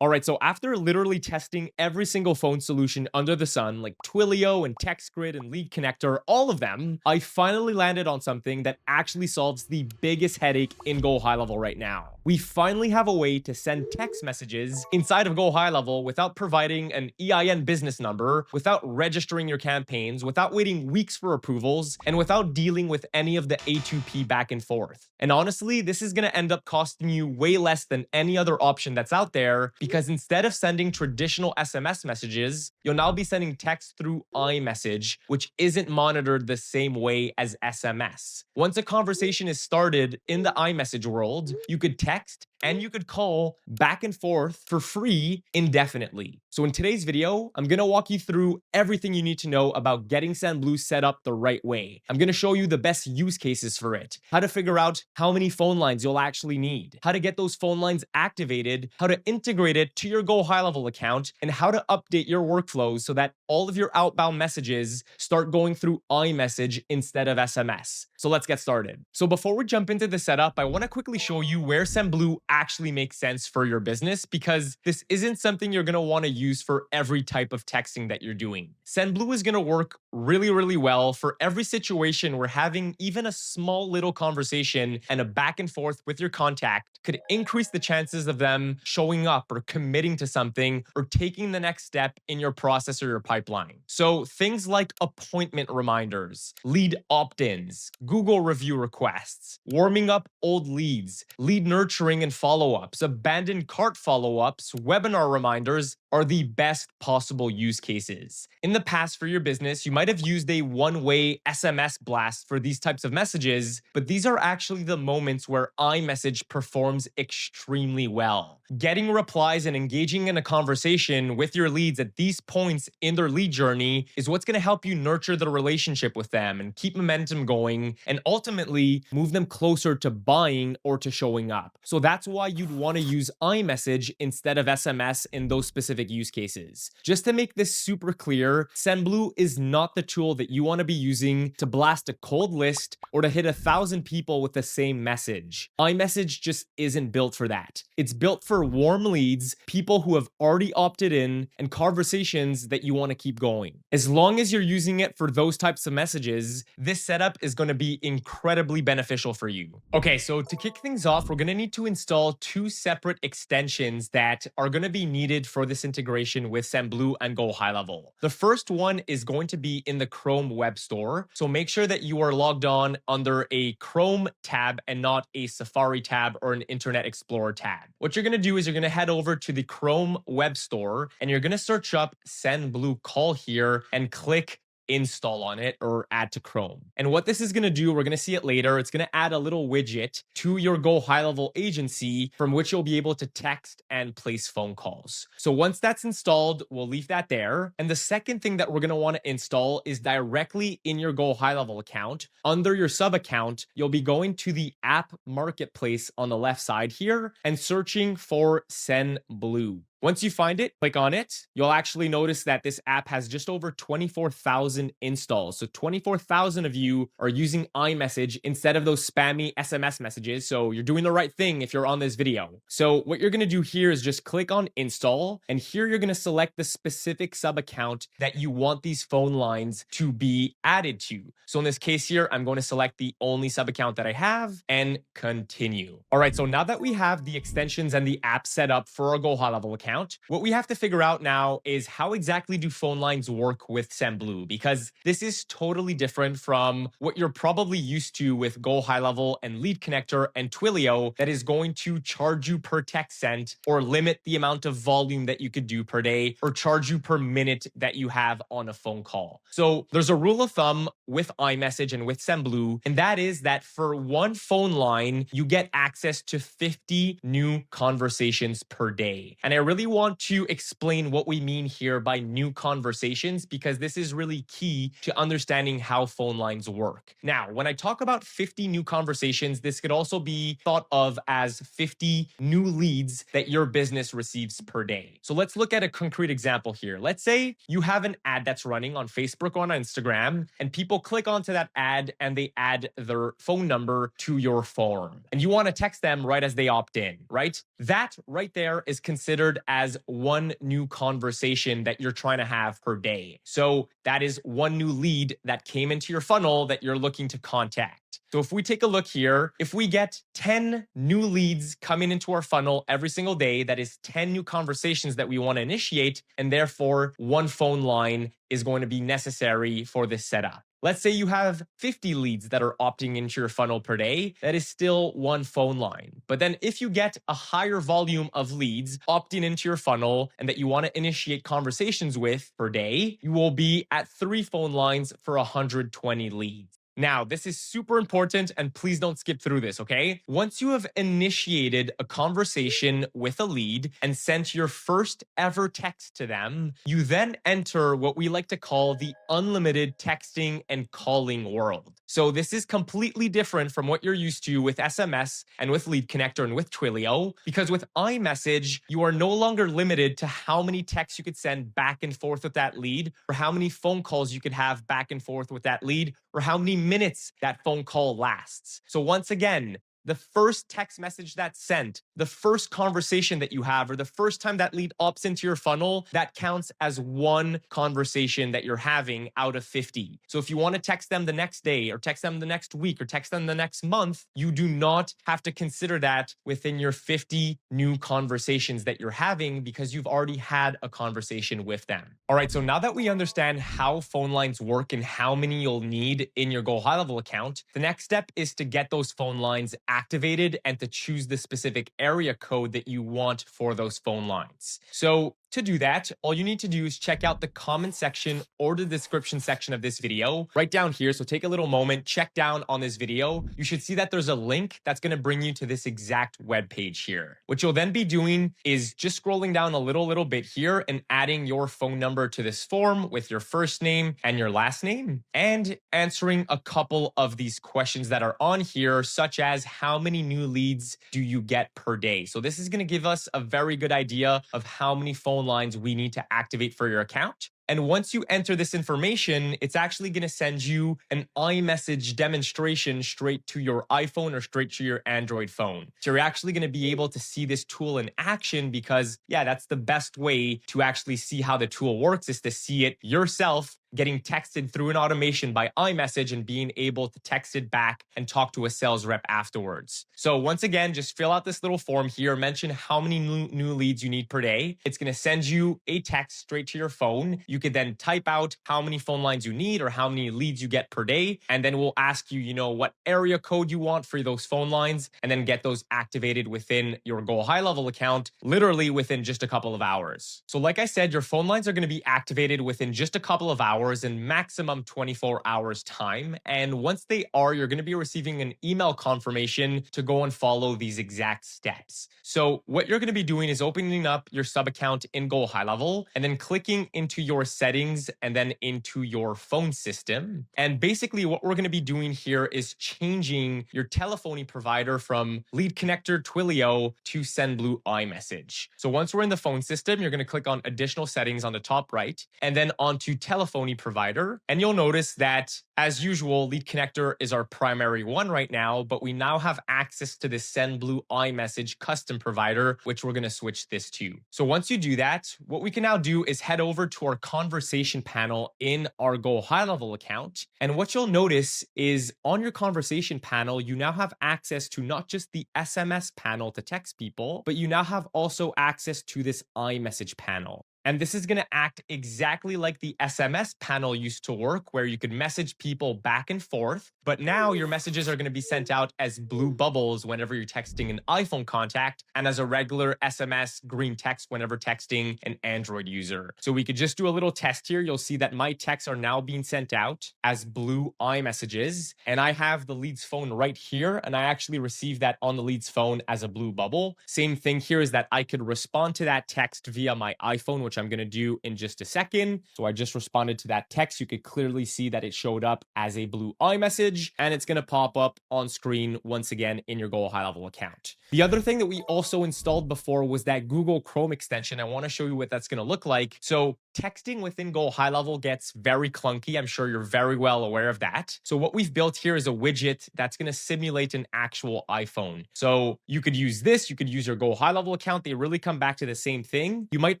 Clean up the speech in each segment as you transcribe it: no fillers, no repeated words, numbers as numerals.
All right, so after literally testing every single phone solution under the sun, like Twilio and TextGrid and Lead Connector, all of them, I finally landed on something that actually solves the biggest headache in GoHighLevel right now. We finally have a way to send text messages inside of GoHighLevel without providing an EIN business number, without registering your campaigns, without waiting weeks for approvals, and without dealing with any of the A2P back and forth. And honestly, this is going to end up costing you way less than any other option that's out there, because instead of sending traditional SMS messages, you'll now be sending text through iMessage, which isn't monitored the same way as SMS. Once a conversation is started in the iMessage world, you could text and you could call back and forth for free indefinitely. So in today's video, I'm going to walk you through everything you need to know about getting SendBlue set up the right way. I'm going to show you the best use cases for it, how to figure out how many phone lines you'll actually need, how to get those phone lines activated, how to integrate it to your GoHighLevel account, and how to update your workflows so that all of your outbound messages start going through iMessage instead of SMS. So let's get started. So before we jump into the setup, I want to quickly show you where SendBlue actually makes sense for your business, because this isn't something you're going to want to use for every type of texting that you're doing. SendBlue is going to work really, really well for every situation where having even a small little conversation and a back and forth with your contact could increase the chances of them showing up or committing to something or taking the next step in your process or your pipeline. So things like appointment reminders, lead opt-ins, Google review requests, warming up old leads, lead nurturing and follow-ups, abandoned cart follow-ups, webinar reminders are the best possible use cases. In the past for your business, you might have used a one-way SMS blast for these types of messages, but these are actually the moments where iMessage performs extremely well. Getting replies and engaging in a conversation with your leads at these points in their lead journey is what's going to help you nurture the relationship with them and keep momentum going and ultimately move them closer to buying or to showing up. So that's why you'd want to use iMessage instead of SMS in those specific use cases. Just to make this super clear, SendBlue is not the tool that you want to be using to blast a cold list or to hit 1,000 people with the same message. iMessage just isn't built for that. It's built for warm leads, people who have already opted in, and conversations that you want to keep going. As long as you're using it for those types of messages, this setup is going to be incredibly beneficial for you. Okay, so to kick things off, we're going to need to install two separate extensions that are going to be needed for this integration with SendBlue and GoHighLevel. The first one is going to be in the Chrome Web Store, so make sure that you are logged on under a Chrome tab and not a Safari tab or an Internet Explorer tab. What you're going to do is you're going to head over to the Chrome Web Store and you're going to search up SendBlue Call here and click install on it or add to Chrome. And what this is going to do, we're going to see it later, it's going to add a little widget to your GoHighLevel agency from which you'll be able to text and place phone calls. So once that's installed, we'll leave that there. And the second thing that we're going to want to install is directly in your GoHighLevel account. Under your sub account, you'll be going to the app marketplace on the left side here and searching for SendBlue. Once you find it, click on it. You'll actually notice that this app has just over 24,000 installs. So 24,000 of you are using iMessage instead of those spammy SMS messages. So you're doing the right thing if you're on this video. So what you're going to do here is just click on install. And here you're going to select the specific sub account that you want these phone lines to be added to. So in this case here, I'm going to select the only sub account that I have and continue. All right, so now that we have the extensions and the app set up for our GoHighLevel account, what we have to figure out now is how exactly do phone lines work with SendBlue, because this is totally different from what you're probably used to with GoHighLevel and Lead Connector and Twilio that is going to charge you per text sent or limit the amount of volume that you could do per day or charge you per minute that you have on a phone call. So there's a rule of thumb with iMessage and with SendBlue, and that is that for one phone line, you get access to 50 new conversations per day. And I really want to explain what we mean here by new conversations, because this is really key to understanding how phone lines work. Now, when I talk about 50 new conversations, this could also be thought of as 50 new leads that your business receives per day. So let's look at a concrete example here. Let's say you have an ad that's running on Facebook or on Instagram, and people click onto that ad and they add their phone number to your form. And you want to text them right as they opt in, right? That right there is considered as one new conversation that you're trying to have per day. So that is one new lead that came into your funnel that you're looking to contact. So if we take a look here, if we get 10 new leads coming into our funnel every single day, that is 10 new conversations that we want to initiate, and therefore one phone line is going to be necessary for this setup. Let's say you have 50 leads that are opting into your funnel per day. That is still one phone line. But then if you get a higher volume of leads opting into your funnel and that you want to initiate conversations with per day, you will be at 3 phone lines for 120 leads. Now, this is super important, and please don't skip through this, okay? Once you have initiated a conversation with a lead and sent your first ever text to them, you then enter what we like to call the unlimited texting and calling world. So this is completely different from what you're used to with SMS and with Lead Connector and with Twilio, because with iMessage, you are no longer limited to how many texts you could send back and forth with that lead, or how many phone calls you could have back and forth with that lead, or how many minutes that phone call lasts. So once again, the first text message that's sent, the first conversation that you have, or the first time that lead opts into your funnel, that counts as one conversation that you're having out of 50. So if you want to text them the next day, or text them the next week, or text them the next month, you do not have to consider that within your 50 new conversations that you're having, because you've already had a conversation with them. All right, so now that we understand how phone lines work and how many you'll need in your GoHighLevel account, the next step is to get those phone lines activated and to choose the specific area code that you want for those phone lines. So to do that, all you need to do is check out the comment section or the description section of this video right down here. So take a little moment, check down on this video. You should see that there's a link that's going to bring you to this exact web page here. What you'll then be doing is just scrolling down a little bit here and adding your phone number to this form with your first name and your last name, and answering a couple of these questions that are on here, such as how many new leads do you get per day? So this is going to give us a very good idea of how many phone lines we need to activate for your account. And once you enter this information, it's actually going to send you an iMessage demonstration straight to your iPhone or straight to your Android phone. So you're actually going to be able to see this tool in action, because yeah, that's the best way to actually see how the tool works, is to see it yourself getting texted through an automation by iMessage and being able to text it back and talk to a sales rep afterwards. So once again, just fill out this little form here, mention how many new leads you need per day. It's going to send you a text straight to your phone. You could then type out how many phone lines you need or how many leads you get per day. And then we'll ask you, what area code you want for those phone lines, and then get those activated within your GoHighLevel account, literally within just a couple of hours. So like I said, your phone lines are going to be activated within just a couple of hours in maximum 24 hours time. And once they are, you're going to be receiving an email confirmation to go and follow these exact steps. So what you're going to be doing is opening up your sub account in GoHighLevel and then clicking into your settings and then into your phone system. And basically what we're going to be doing here is changing your telephony provider from Lead Connector Twilio to SendBlue iMessage. So once we're in the phone system, you're going to click on additional settings on the top right, and then onto telephony provider. And you'll notice that, as usual, Lead Connector is our primary one right now, but we now have access to the SendBlue iMessage custom provider, which we're going to switch this to. So once you do that, what we can now do is head over to our conversation panel in our GoHighLevel account. And what you'll notice is on your conversation panel, you now have access to not just the SMS panel to text people, but you now have also access to this iMessage panel. And this is going to act exactly like the SMS panel used to work, where you could message people back and forth. But now your messages are going to be sent out as blue bubbles whenever you're texting an iPhone contact, and as a regular SMS green text whenever texting an Android user. So we could just do a little test here. You'll see that my texts are now being sent out as blue iMessages. And I have the lead's phone right here, and I actually received that on the lead's phone as a blue bubble. Same thing here is that I could respond to that text via my iPhone, which I'm going to do in just a second. So I just responded to that text. You could clearly see that it showed up as a blue iMessage, and it's going to pop up on screen once again in your GoHighLevel account. The other thing that we also installed before was that Google Chrome extension. I want to show you what that's going to look like. So texting within GoHighLevel gets very clunky. I'm sure you're very well aware of that. So what we've built here is a widget that's going to simulate an actual iPhone. So you could use this, you could use your GoHighLevel account. They really come back to the same thing. You might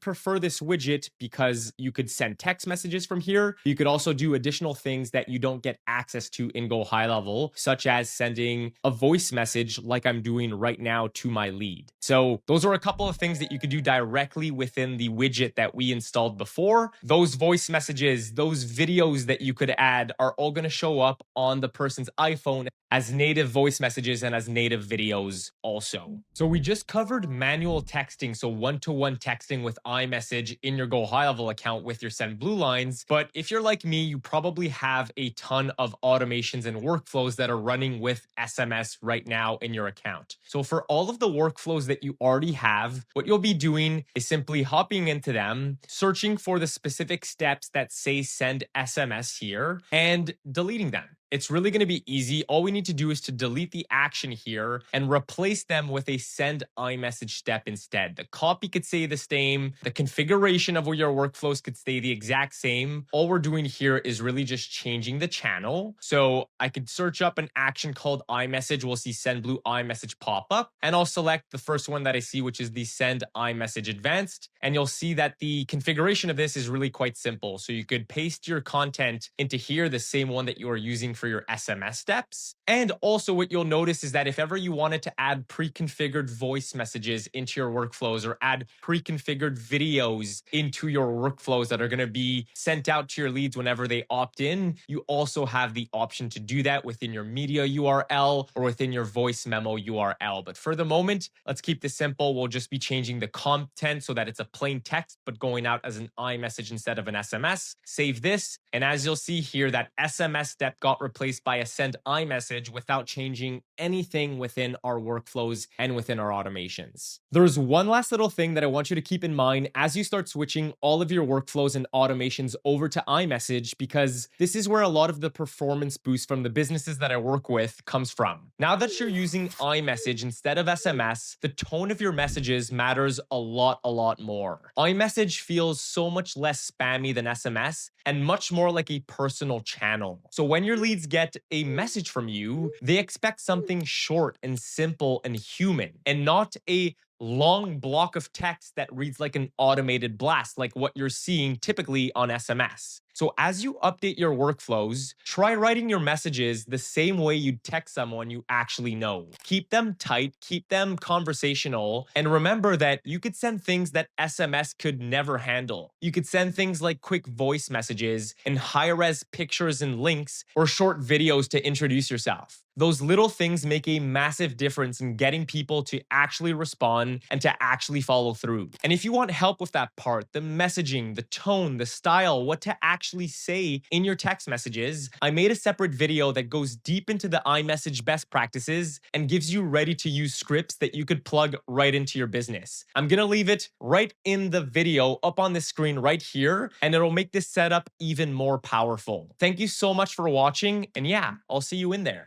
prefer this widget because you could send text messages from here. You could also do additional things that you don't get access to in GoHighLevel, such as sending a voice message like I'm doing right now to my lead. So those are a couple of things that you could do directly within the widget that we installed before. Those voice messages, those videos that you could add are all going to show up on the person's iPhone as native voice messages and as native videos also. So we just covered manual texting, so one-to-one texting with iMessage in your GoHighLevel account with your SendBlue lines. But if you're like me, you probably have a ton of automations and workflows that are running with SMS right now in your account. So for all of the workflows that you already have, what you'll be doing is simply hopping into them, searching for the specific steps that say send SMS here, and deleting them. It's really going to be easy. All we need to do is to delete the action here and replace them with a send iMessage step instead. The copy could stay the same. The configuration of your workflows could stay the exact same. All we're doing here is really just changing the channel. So I could search up an action called iMessage. We'll see SendBlue iMessage pop up, and I'll select the first one that I see, which is the send iMessage advanced. And you'll see that the configuration of this is really quite simple. So you could paste your content into here, the same one that you are using for your SMS steps. And also what you'll notice is that if ever you wanted to add pre-configured voice messages into your workflows or add pre-configured videos into your workflows that are going to be sent out to your leads whenever they opt in, you also have the option to do that within your media URL or within your voice memo URL. But for the moment, let's keep this simple. We'll just be changing the content so that it's a plain text, but going out as an iMessage instead of an SMS. Save this. And as you'll see here, that SMS step got replaced by a send iMessage without changing anything within our workflows and within our automations. There's one last little thing that I want you to keep in mind as you start switching all of your workflows and automations over to iMessage, because this is where a lot of the performance boost from the businesses that I work with comes from. Now that you're using iMessage instead of SMS, the tone of your messages matters a lot more. iMessage feels so much less spammy than SMS and much more like a personal channel. So when your leads get a message from you, they expect something short and simple and human, and not a long block of text that reads like an automated blast, like what you're seeing typically on SMS. So as you update your workflows, try writing your messages the same way you'd text someone you actually know. Keep them tight, keep them conversational, and remember that you could send things that SMS could never handle. You could send things like quick voice messages and high-res pictures and links, or short videos to introduce yourself. Those little things make a massive difference in getting people to actually respond and to actually follow through. And if you want help with that part, the messaging, the tone, the style, what to actually say in your text messages, I made a separate video that goes deep into the iMessage best practices and gives you ready to use scripts that you could plug right into your business. I'm gonna leave it right in the video up on the screen right here, and it'll make this setup even more powerful. Thank you so much for watching, and yeah, I'll see you in there.